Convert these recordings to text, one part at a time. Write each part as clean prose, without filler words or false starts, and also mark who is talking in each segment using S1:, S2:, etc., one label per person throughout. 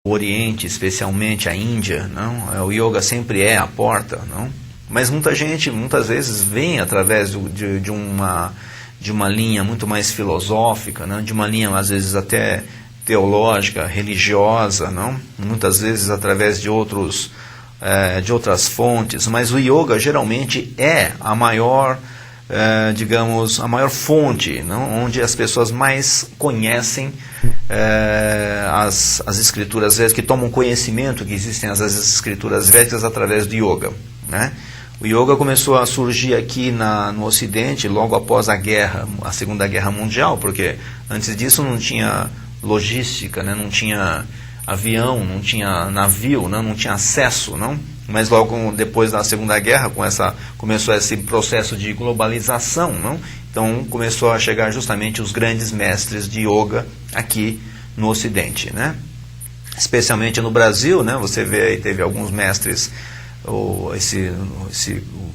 S1: Oriente, especialmente a Índia, não? O yoga sempre é a porta, não? Mas muita gente, muitas vezes, vem através de uma linha muito mais filosófica, não? De uma linha, às vezes, até teológica, religiosa, não? Muitas vezes através de outras fontes, mas o yoga geralmente é a maior, digamos, a maior fonte, não? Onde as pessoas mais conhecem as escrituras védicas, que tomam conhecimento que existem as escrituras védicas através do yoga, né? O yoga começou a surgir aqui no Ocidente logo após a Segunda Guerra Mundial, porque antes disso não tinha logística, né? Não tinha avião, não tinha navio, não tinha acesso, não? Mas logo depois da Segunda Guerra, começou esse processo de globalização, não? Então começou a chegar justamente os grandes mestres de yoga aqui no Ocidente, né? Especialmente no Brasil, né? Você vê aí, teve alguns mestres, o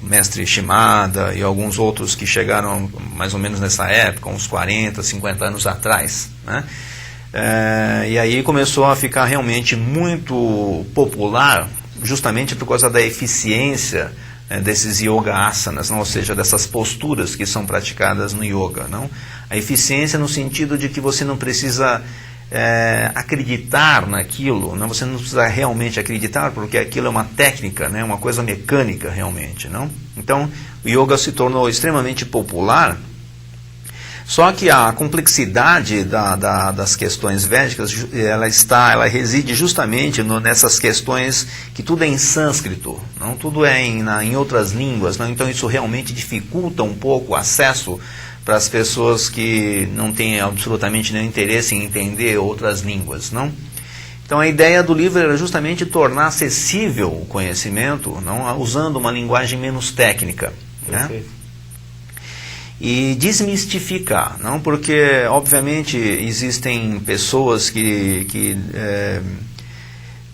S1: mestre Shimada e alguns outros que chegaram mais ou menos nessa época, uns 40, 50 anos atrás, né? E aí começou a ficar realmente muito popular, justamente por causa da eficiência, desses yoga asanas, não? Ou seja, dessas posturas que são praticadas no yoga, não? A eficiência no sentido de que você não precisa acreditar naquilo, não? Você não precisa realmente acreditar, porque aquilo é uma técnica, né? Uma coisa mecânica realmente, não? Então o yoga se tornou extremamente popular. Só que a complexidade das questões védicas, ela reside justamente nessas questões que tudo é em sânscrito, não? Tudo é em outras línguas, não? Então isso realmente dificulta um pouco o acesso para as pessoas que não têm absolutamente nenhum interesse em entender outras línguas, não? Então a ideia do livro era justamente tornar acessível o conhecimento, não? Usando uma linguagem menos técnica, né? E desmistificar, não? Porque obviamente existem pessoas que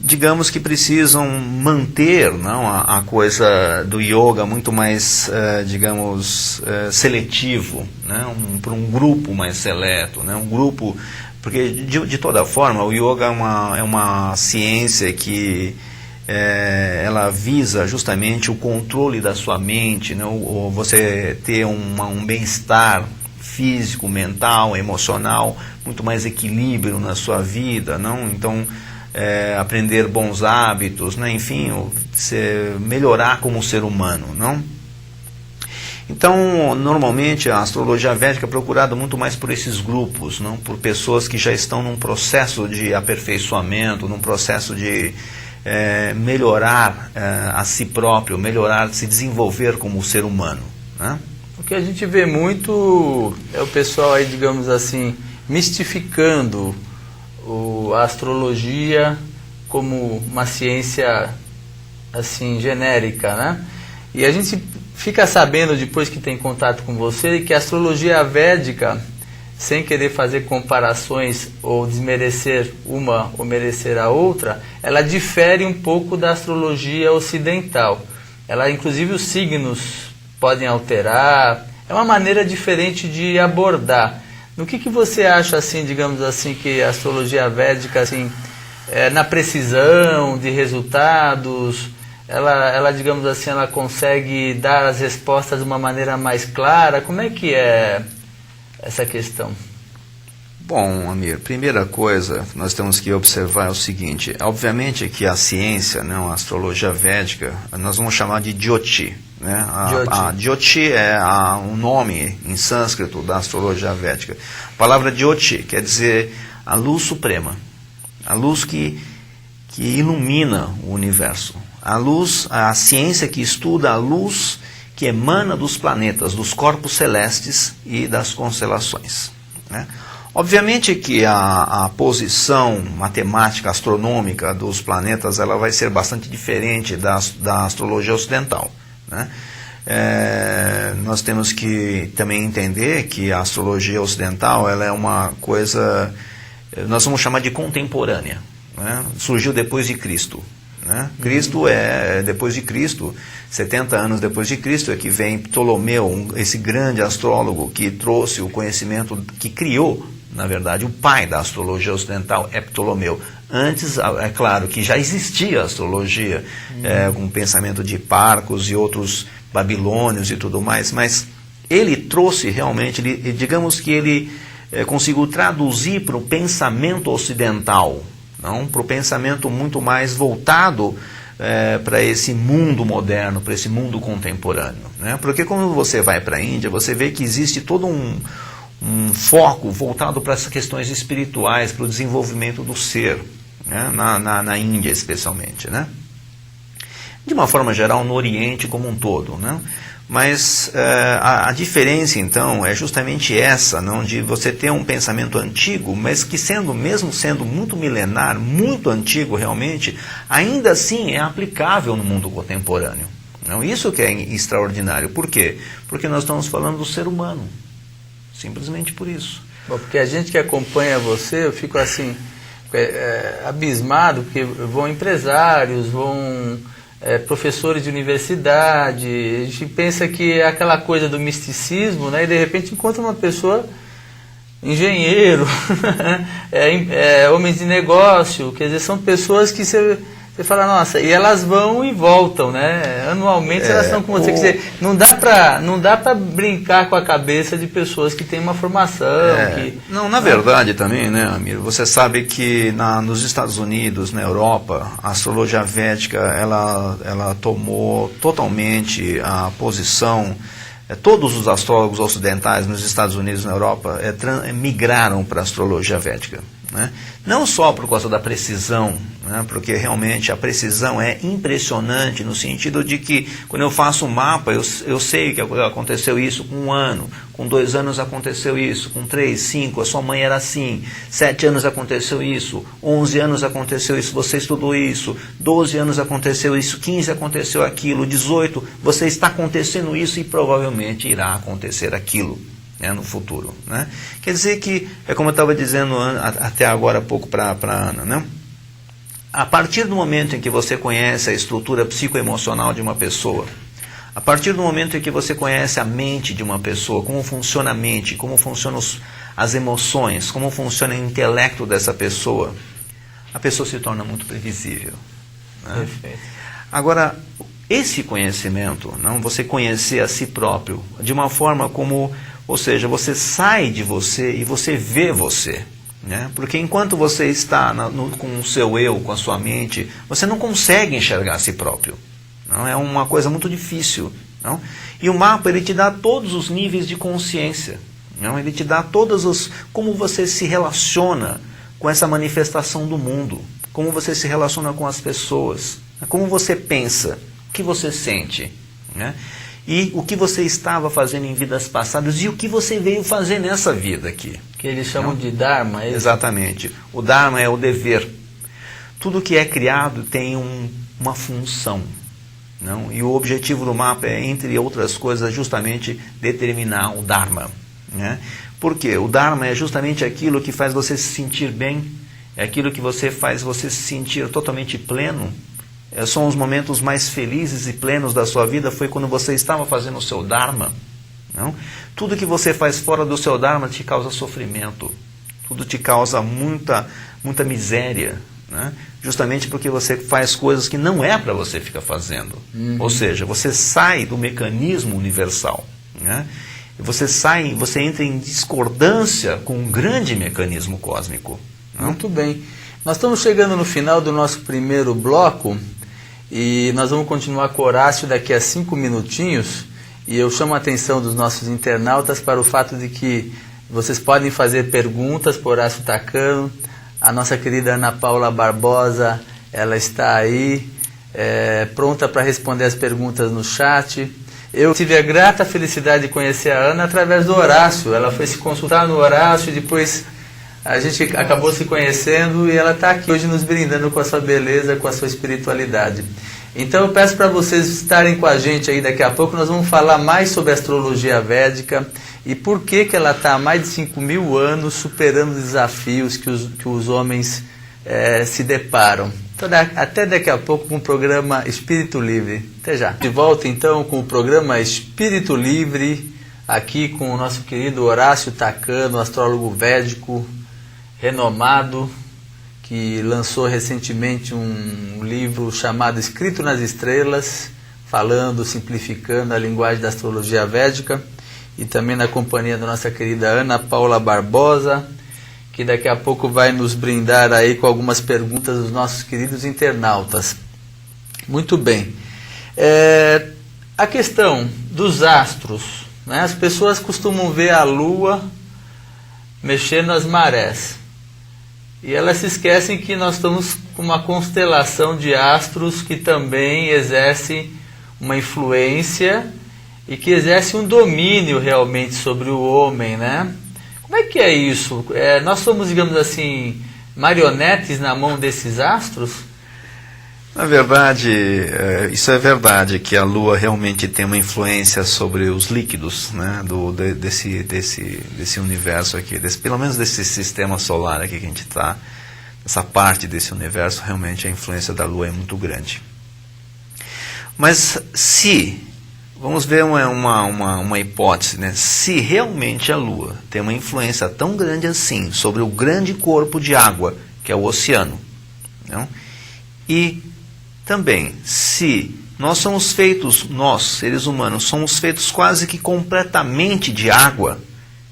S1: digamos que precisam manter, não, a coisa do yoga muito mais, digamos, seletivo, né? Para um grupo mais seleto, né? Um grupo, porque de toda forma o yoga é uma ciência que ela visa justamente o controle da sua mente, né? Ou você ter um bem-estar físico, mental, emocional, muito mais equilíbrio na sua vida, não? Então aprender bons hábitos, né? Enfim, melhorar como ser humano, não? Então, normalmente a astrologia védica é procurada muito mais por esses grupos, não? Por pessoas que já estão num processo de aperfeiçoamento, num processo de melhorar a si próprio, se desenvolver como ser humano, né?
S2: O que a gente vê muito é o pessoal aí, digamos assim, mistificando a astrologia como uma ciência assim genérica, né? E a gente fica sabendo depois que tem contato com você que a astrologia védica, sem querer fazer comparações ou desmerecer uma ou merecer a outra, ela difere um pouco da astrologia ocidental. Ela, inclusive, os signos podem alterar, é uma maneira diferente de abordar. No que você acha, assim, digamos assim, que a astrologia védica, assim, na precisão de resultados, ela, digamos assim, ela consegue dar as respostas de uma maneira mais clara? Como é que é essa questão?
S1: Bom, Amir, primeira coisa que nós temos que observar é o seguinte: obviamente que a ciência, né, a astrologia védica, nós vamos chamar de Jyoti, né? A Jyoti é um nome em sânscrito da astrologia védica. A palavra Jyoti quer dizer a luz suprema, a luz que ilumina o universo, a luz, a ciência que estuda a luz que emana dos planetas, dos corpos celestes e das constelações, né? Obviamente que a posição matemática, astronômica dos planetas, ela vai ser bastante diferente da astrologia ocidental, né? Nós temos que também entender que a astrologia ocidental, ela é uma coisa, nós vamos chamar de contemporânea, né? Surgiu depois de Cristo, né? Cristo depois de Cristo, 70 anos depois de Cristo, é que vem Ptolomeu, esse grande astrólogo que trouxe o conhecimento, que criou, na verdade, o pai da astrologia ocidental é Ptolomeu. Antes, é claro que já existia a astrologia, com o pensamento de Parcos e outros babilônios e tudo mais, mas ele trouxe realmente, digamos que ele conseguiu traduzir para o pensamento ocidental, não para o pensamento muito mais voltado para esse mundo moderno, para esse mundo contemporâneo, né? Porque quando você vai para a Índia, você vê que existe todo um foco voltado para essas questões espirituais, para o desenvolvimento do ser, né? na Índia especialmente, né? De uma forma geral no Oriente como um todo, né? Mas a diferença então é justamente essa, não, de você ter um pensamento antigo, mas que mesmo sendo muito milenar, muito antigo realmente, ainda assim é aplicável no mundo contemporâneo. Não? Isso que é extraordinário. Por quê? Porque nós estamos falando do ser humano. Simplesmente por isso.
S2: Bom, porque a gente que acompanha você, eu fico assim, abismado, porque vão empresários, vão professores de universidade, a gente pensa que é aquela coisa do misticismo, né, e de repente encontra uma pessoa, engenheiro, homens de negócio, quer dizer, são pessoas que você fala, nossa, e elas vão e voltam, né? Anualmente elas estão com você. Quer dizer, não dá pra brincar com a cabeça de pessoas que têm uma formação.
S1: Não, na verdade também, né, Amir? Você sabe que nos Estados Unidos, na Europa, a astrologia védica, ela tomou totalmente a posição. Todos os astrólogos ocidentais nos Estados Unidos e na Europa migraram para a astrologia védica. Né? Não só por causa da precisão, né? Porque realmente a precisão é impressionante no sentido de que quando eu faço um mapa, eu sei que aconteceu isso com 1 ano, com 2 anos aconteceu isso, com 3, 5, a sua mãe era assim, 7 anos aconteceu isso, 11 anos aconteceu isso, você estudou isso, 12 anos aconteceu isso, 15 aconteceu aquilo, 18, você está acontecendo isso e provavelmente irá acontecer aquilo. No futuro, né? Quer dizer que, como eu estava dizendo até agora há pouco para a Ana, né? A partir do momento em que você conhece a estrutura psicoemocional de uma pessoa, a partir do momento em que você conhece a mente de uma pessoa, como funciona a mente, como funcionam as emoções, como funciona o intelecto dessa pessoa, a pessoa se torna muito previsível. Né?
S2: Perfeito.
S1: Agora, esse conhecimento, não, você conhecer a si próprio, de uma forma como... Ou seja, você sai de você e você vê você. Né? Porque enquanto você está com o seu eu, com a sua mente, você não consegue enxergar a si próprio. Não? É uma coisa muito difícil. Não? E o mapa ele te dá todos os níveis de consciência. Não? Ele te dá como você se relaciona com essa manifestação do mundo. Como você se relaciona com as pessoas. Como você pensa. O que você sente. Né? E o que você estava fazendo em vidas passadas e o que você veio fazer nessa vida aqui.
S2: Que eles chamam de Dharma.
S1: Exatamente. O Dharma é o dever. Tudo que é criado tem uma função. Não? E o objetivo do mapa é, entre outras coisas, justamente determinar o Dharma. Né? Por quê? O Dharma é justamente aquilo que faz você se sentir bem, é aquilo que faz você se sentir totalmente pleno. São os momentos mais felizes e plenos da sua vida, foi quando você estava fazendo o seu Dharma. Não? Tudo que você faz fora do seu Dharma te causa sofrimento. Tudo te causa muita miséria. Né? Justamente porque você faz coisas que não é para você ficar fazendo. Ou seja, você sai do mecanismo universal. Né? Você entra em discordância com um grande mecanismo cósmico. Não?
S2: Muito bem. Nós estamos chegando no final do nosso primeiro bloco e nós vamos continuar com o Horácio daqui a 5 minutinhos. E eu chamo a atenção dos nossos internautas para o fato de que vocês podem fazer perguntas para o Horácio Takano. A nossa querida Ana Paula Barbosa, ela está aí, pronta para responder as perguntas no chat. Eu tive a grata felicidade de conhecer a Ana através do Horácio. Ela foi se consultar no Horácio e depois a gente acabou se conhecendo e ela está aqui hoje nos brindando com a sua beleza, com a sua espiritualidade. Então eu peço para vocês estarem com a gente aí daqui a pouco. Nós vamos falar mais sobre a astrologia védica e por que ela está há mais de 5.000 anos superando desafios que os homens se deparam. Então, até daqui a pouco com o programa Espírito Livre. Até já. De volta então com o programa Espírito Livre, aqui com o nosso querido Horácio Takano, astrólogo védico renomado, que lançou recentemente um livro chamado Escrito nas Estrelas, falando, simplificando a linguagem da astrologia védica, e também na companhia da nossa querida Ana Paula Barbosa, que daqui a pouco vai nos brindar aí com algumas perguntas dos nossos queridos internautas. Muito bem. A questão dos astros, né? As pessoas costumam ver a Lua mexendo nas marés, e elas se esquecem que nós estamos com uma constelação de astros que também exerce uma influência e que exerce um domínio realmente sobre o homem, né? Como é que é isso? Nós somos, digamos assim, marionetes na mão desses astros?
S1: Na verdade, isso é verdade, que a Lua realmente tem uma influência sobre os líquidos, né, desse universo aqui, pelo menos desse sistema solar aqui que a gente está, essa parte desse universo, realmente a influência da Lua é muito grande. Mas vamos ver uma hipótese, né, se realmente a Lua tem uma influência tão grande assim sobre o grande corpo de água, que é o oceano, não? E também, se nós somos feitos, nós, seres humanos, somos feitos quase que completamente de água,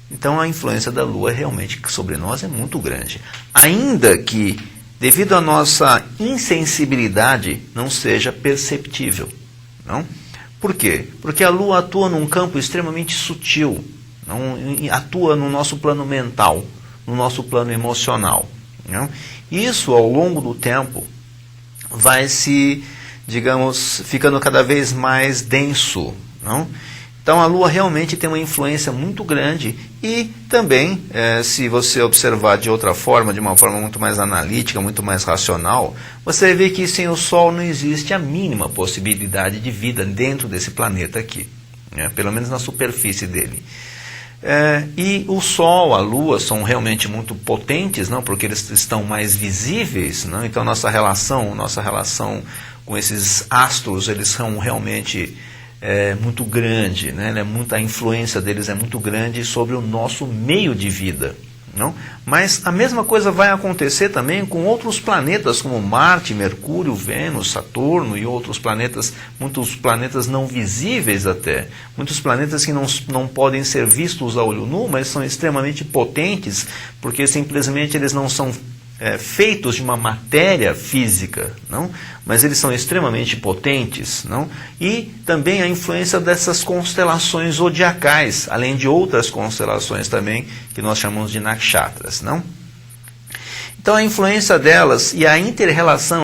S1: então a influência da Lua realmente sobre nós é muito grande. Ainda que, devido à nossa insensibilidade, não seja perceptível. Não? Por quê? Porque a Lua atua num campo extremamente sutil, não? Atua no nosso plano mental, no nosso plano emocional. Não? Isso, ao longo do tempo, vai se, digamos, ficando cada vez mais denso, não? Então a Lua realmente tem uma influência muito grande e também, se você observar de outra forma, de uma forma muito mais analítica, muito mais racional, você vê que sem o Sol não existe a mínima possibilidade de vida dentro desse planeta aqui, né? Pelo menos na superfície dele. E o Sol, a Lua são realmente muito potentes, não? Porque eles estão mais visíveis, não? Então nossa relação com esses astros, eles são realmente muito grande, né? A influência deles é muito grande sobre o nosso meio de vida, não? Mas a mesma coisa vai acontecer também com outros planetas como Marte, Mercúrio, Vênus, Saturno e outros planetas, muitos planetas não visíveis até, muitos planetas que não podem ser vistos a olho nu, mas são extremamente potentes, porque simplesmente eles não são feitos de uma matéria física, não? Mas eles são extremamente potentes, não? E também a influência dessas constelações zodiacais, além de outras constelações também, que nós chamamos de nakshatras, não? Então a influência delas e a inter-relação